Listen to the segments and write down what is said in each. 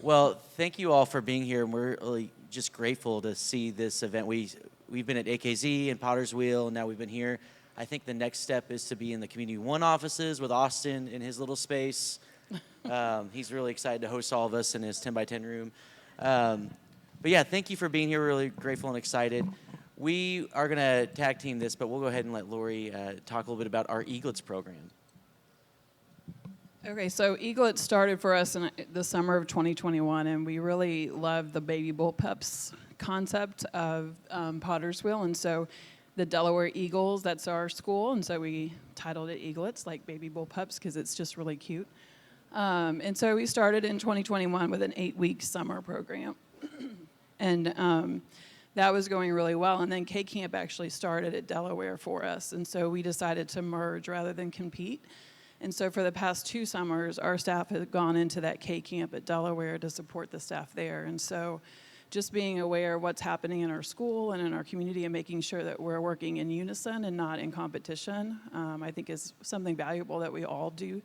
Well, thank you all for being here, and we're really just grateful to see this event. We've been at AKZ and Potter's Wheel, and now we've been here. I think the next step is to be in the Community One offices with Austin in his little space. He's really excited to host all of us in his 10 by 10 room. But yeah, thank you for being here. We're really grateful and excited. We are going to tag team this, but we'll go ahead and let Lori talk a little bit about our Eaglets program. Okay, so Eaglets started for us in the summer of 2021, and we really loved the baby bullpups concept of Potter's Wheel, and so the Delaware Eagles, that's our school, and so we titled it Eaglets, like baby bullpups, because it's just really cute. And so we started in 2021 with an 8-week summer program, and that was going really well, and then K-Camp actually started at Delaware for us, and so we decided to merge rather than compete. And so for the past 2 summers, our staff has gone into that K-Camp at Delaware to support the staff there. And so just being aware of what's happening in our school and in our community and making sure that we're working in unison and not in competition, I think is something valuable that we all do.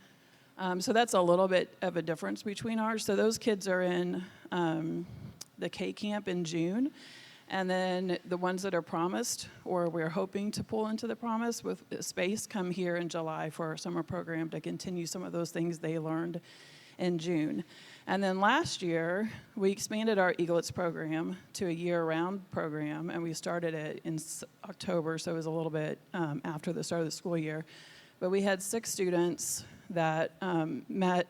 So that's a little bit of a difference between ours. So those kids are in the K-Camp in June. And then the ones that are promised, or we're hoping to pull into the promise with space, come here in July for our summer program to continue some of those things they learned in June. And then last year, we expanded our Eaglets program to a year-round program, and we started it in October, so it was a little bit after the start of the school year. But we had 6 students that met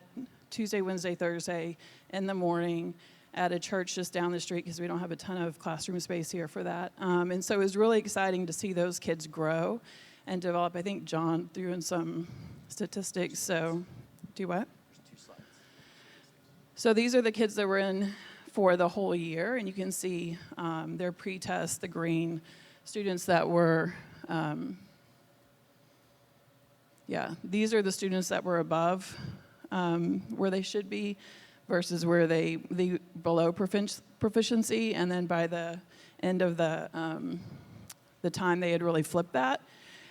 Tuesday, Wednesday, Thursday in the morning at a church just down the street, because we don't have a ton of classroom space here for that. And so it was really exciting to see those kids grow and develop. I think John threw in some statistics, so do what? There's 2 slides. So these are the kids that were in for the whole year, and you can see their pre-test, the green students that were, these are the students that were above where they should be, versus where they below proficiency, and then by the end of the time they had really flipped that.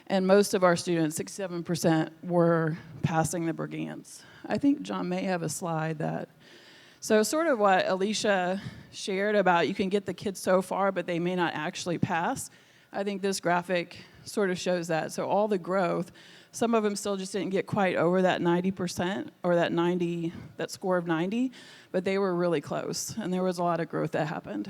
And most of our students, 67%, were passing the Brigance. I think John may have a slide that, so sort of what Alicia shared about you can get the kids so far, but they may not actually pass. I think this graphic sort of shows that. So all the growth, some of them still just didn't get quite over that 90% or that score of 90, but they were really close, and there was a lot of growth that happened.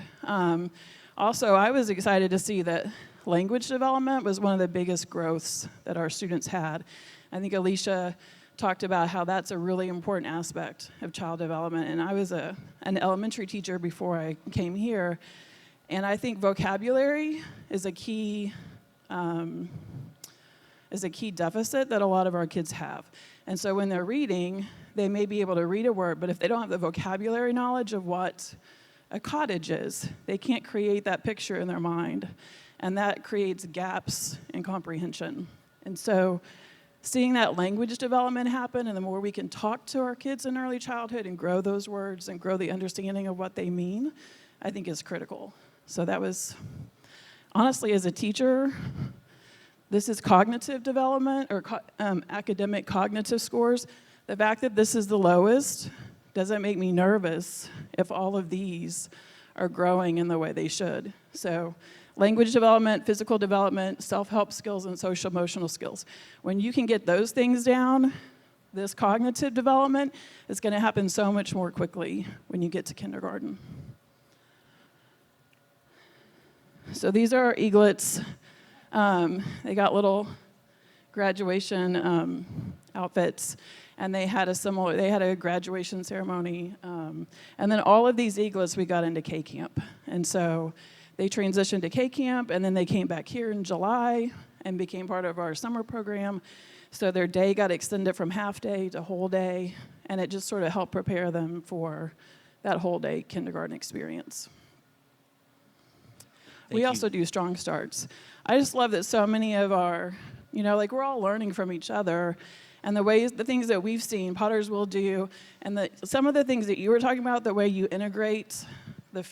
Also, I was excited to see that language development was one of the biggest growths that our students had. I think Alicia talked about how that's a really important aspect of child development, and I was an elementary teacher before I came here, and I think vocabulary is a key deficit that a lot of our kids have. And so when they're reading, they may be able to read a word, but if they don't have the vocabulary knowledge of what a cottage is, they can't create that picture in their mind. And that creates gaps in comprehension. And so seeing that language development happen, and the more we can talk to our kids in early childhood and grow those words and grow the understanding of what they mean, I think is critical. So that was, honestly, as a teacher, this is cognitive development or academic cognitive scores. The fact that this is the lowest doesn't make me nervous if all of these are growing in the way they should. So language development, physical development, self-help skills, and social-emotional skills. When you can get those things down, this cognitive development is going to happen so much more quickly when you get to kindergarten. So these are our Eaglets. They got little graduation outfits, and they had a graduation ceremony. And then all of these Eaglets we got into K-Camp. And so they transitioned to K-Camp, and then they came back here in July and became part of our summer program. So their day got extended from half day to whole day, and it just sort of helped prepare them for that whole day kindergarten experience. We also do strong starts. I just love that so many of our, we're all learning from each other, and the things that we've seen Potter's will do, and some of the things that you were talking about, the way you integrate the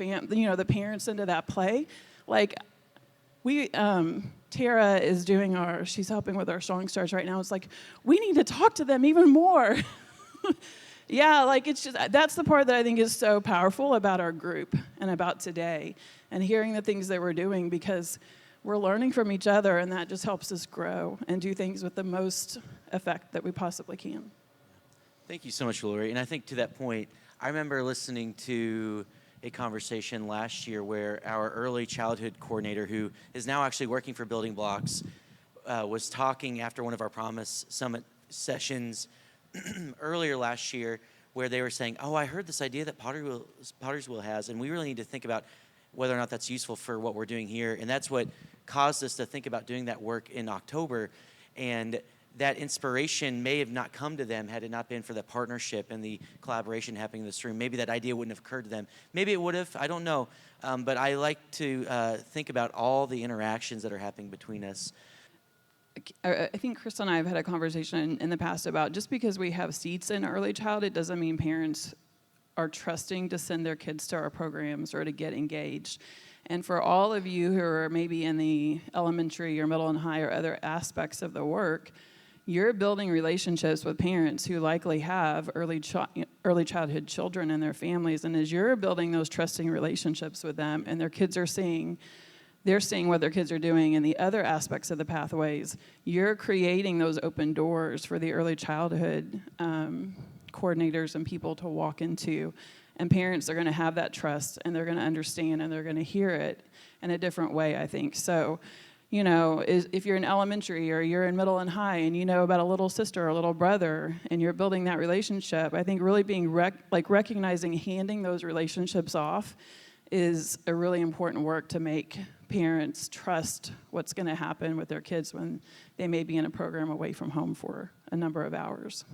parents into that play. Like, Tara is she's helping with our strong starts right now. It's like, we need to talk to them even more. Yeah, like it's just, that's the part that I think is so powerful about our group and about today and hearing the things that we're doing, because we're learning from each other, and that just helps us grow and do things with the most effect that we possibly can. Thank you so much, Lori. And I think to that point, I remember listening to a conversation last year where our early childhood coordinator, who is now actually working for Building Blocks, was talking after one of our Promise Summit sessions earlier last year, where they were saying, oh, I heard this idea that Pottersville has, and we really need to think about whether or not that's useful for what we're doing here. And that's what caused us to think about doing that work in October. And that inspiration may have not come to them had it not been for the partnership and the collaboration happening in this room. Maybe that idea wouldn't have occurred to them. Maybe it would have, I don't know. But I like to think about all the interactions that are happening between us. I think Chris and I have had a conversation in the past about, just because we have seats in early childhood doesn't mean parents are trusting to send their kids to our programs or to get engaged. And for all of you who are maybe in the elementary or middle and high or other aspects of the work, you're building relationships with parents who likely have early childhood children in their families. And as you're building those trusting relationships with them, and their kids are they're seeing what their kids are doing in the other aspects of the pathways, you're creating those open doors for the early childhood coordinators and people to walk into. And parents are going to have that trust, and they're going to understand, and they're going to hear it in a different way, I think. So, you know, if you're in elementary or you're in middle and high and you know about a little sister or a little brother and you're building that relationship, I think really being recognizing handing those relationships off is a really important work to make parents trust what's going to happen with their kids when they may be in a program away from home for a number of hours.